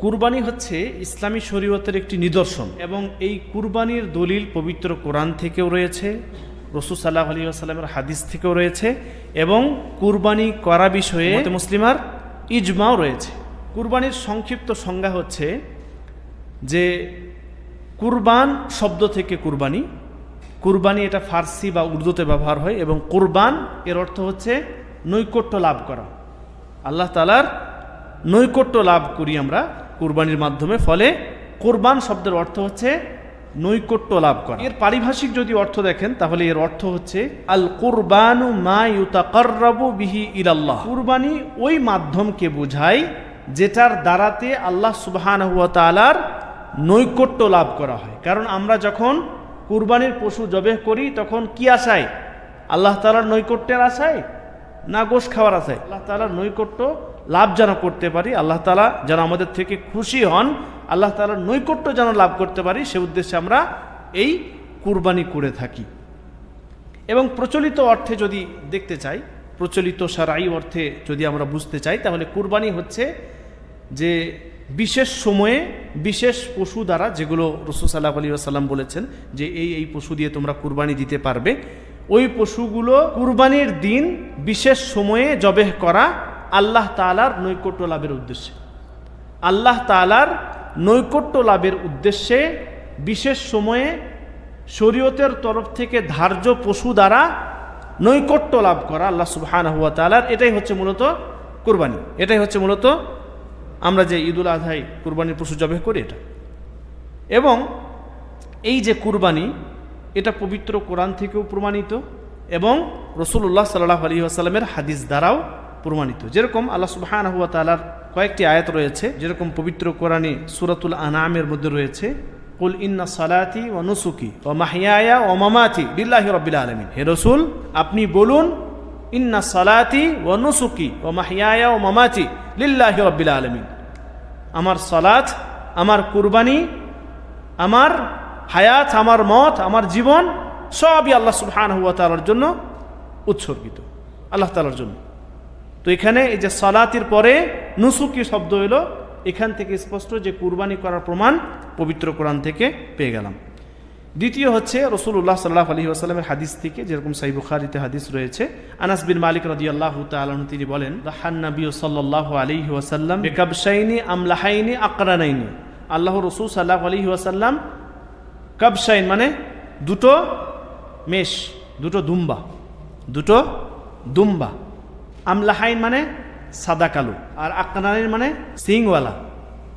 কুরবানি হচ্ছে ইসলামী শরীয়তের একটি নিদর্শন এবং এই কুরবানির দলিল পবিত্র কোরআন থেকেও রয়েছে, রাসূল সাল্লাল্লাহু আলাইহি ওয়াসাল্লামের হাদিস থেকেও রয়েছে এবং কুরবানি করা বিষয়ে মুসলিমার ইজমাও রয়েছে। কুরবানির সংক্ষিপ্ত সংজ্ঞা হচ্ছে যে কুরবান শব্দ থেকে কুরবানি, কুরবানি এটা ফার্সি বা উর্দুতে ব্যবহার হয় এবং কুরবান এর অর্থ হচ্ছে নৈকট্য লাভ করা। আল্লাহ তাআলার নৈকট্য লাভ করি আমরা কুরবানির মাধ্যমে, ফলে কুরবান শব্দের অর্থ হচ্ছে নৈকট্য লাভ করা। এর পারিভাষিক যদি অর্থ দেখেন তাহলে এর অর্থ হচ্ছে আল কুরবানু মা ইউতাকাররাবু বিহি ইলাল্লাহ। কুরবানি ওই মাধ্যমকে বোঝায় যেটার দ্বারাতে আল্লাহ সুবহানাহু ওয়া তাআলার নৈকট্য লাভ করা হয়। কারণ আমরা যখন কুরবানির পশু জবেহ করি তখন কি আশায়? আল্লাহ তাআলার নৈকট্যের আশায় না গোশত খাওয়ার আশায়? আল্লাহ তাআলার নৈকট্য লাভ যেন করতে পারি, আল্লাহ তাআলা যেন আমাদের থেকে খুশি হন, আল্লাহ তাআলার নৈকট্য যেন লাভ করতে পারি, সে উদ্দেশ্যে আমরা এই কুরবানি করে থাকি। এবং প্রচলিত অর্থে যদি দেখতে চাই, প্রচলিত শারঈ অর্থে যদি আমরা বুঝতে চাই, তাহলে কুরবানি হচ্ছে যে বিশেষ সময়ে বিশেষ পশু দ্বারা, যেগুলো রাসূল সাল্লাল্লাহু আলাইহি ওয়াসাল্লাম বলেছেন যে এই পশু দিয়ে তোমরা কুরবানি দিতে পারবে, ওই পশুগুলো কুরবানির দিন বিশেষ সময়ে জবেহ করা আল্লাহ তাআলার নৈকট্য লাভের উদ্দেশ্যে। আল্লাহ তাআলার নৈকট্য লাভের উদ্দেশ্যে বিশেষ সময়ে শরীয়তের তরফ থেকে ধার্য পশু দ্বারা নৈকট্য লাভ করা আল্লাহ সুবহানাহু ওয়া তাআলার, এটাই হচ্ছে মূলত কুরবানি। এটাই হচ্ছে মূলত আমরা যে ঈদুল আজহায় কুরবানির পশু জবেহ করি এটা। এবং এই যে কুরবানি, এটা পবিত্র কোরআন থেকেও প্রমাণিত এবং রাসূলুল্লাহ সাল্লাল্লাহু আলাইহি ওয়াসাল্লামের হাদিস দ্বারাও প্রমাণিত। যেরকম আল্লাহ সুবহানাহু ওয়া তাআলার কয়েকটি আয়াত রয়েছে, যেরকম পবিত্র কোরআনে সূরাতুল আনআমের মধ্যে রয়েছে কুল ইন্না সালাতি ওয়া নুসুকি ওয়া মাহইয়ায়া ওয়া মামাতি লিল্লাহি রাব্বিল আলামিন। হে রাসূল, আপনি বলুন ইন্না সালাতি ওয়া নুসুকি ওয়া মাহইয়ায়া ওয়া মামাতি লিল্লাহি রাব্বিল আলামিন। আমার সালাত, আমার কুরবানি, আমার হায়াত, আমার মত, আমার জীবন সবই আল্লাহ সুবহানাহু ওয়া তাআলার জন্য উৎসর্গিত, আল্লাহ তাআলার জন্য। তো এখানে এই যে সালাতের পরে নুসুকি শব্দ এলো, এখান থেকে স্পষ্ট যে কুরবানি করার প্রমাণ পবিত্র কোরআন থেকে পেয়ে গেলাম। দ্বিতীয় হচ্ছে রাসূলুল্লাহ সাল্লাল্লাহু আলাইহি ওয়াসাল্লামের হাদিস থেকে, যেরকম সহিহ বুখারীতে হাদিস রয়েছে, আনাস বিন মালিক রাদিয়াল্লাহু তাআলা আনহু তিনি বলেন, রাহান নবী সাল্লাল্লাহু আলাইহি ওয়াসাল্লাম বিকাবশাইনি আমলাহাইনি আকরানাইনি। আল্লাহ রাসূল সাল্লাল্লাহু আলাইহি ওয়াসাল্লাম কাবশাইন মানে দুটো মেষ, দুটো দুম্বা, আমলাহাইন মানে সাদা কালো, আর আকরানাইন মানে সিংওয়ালা।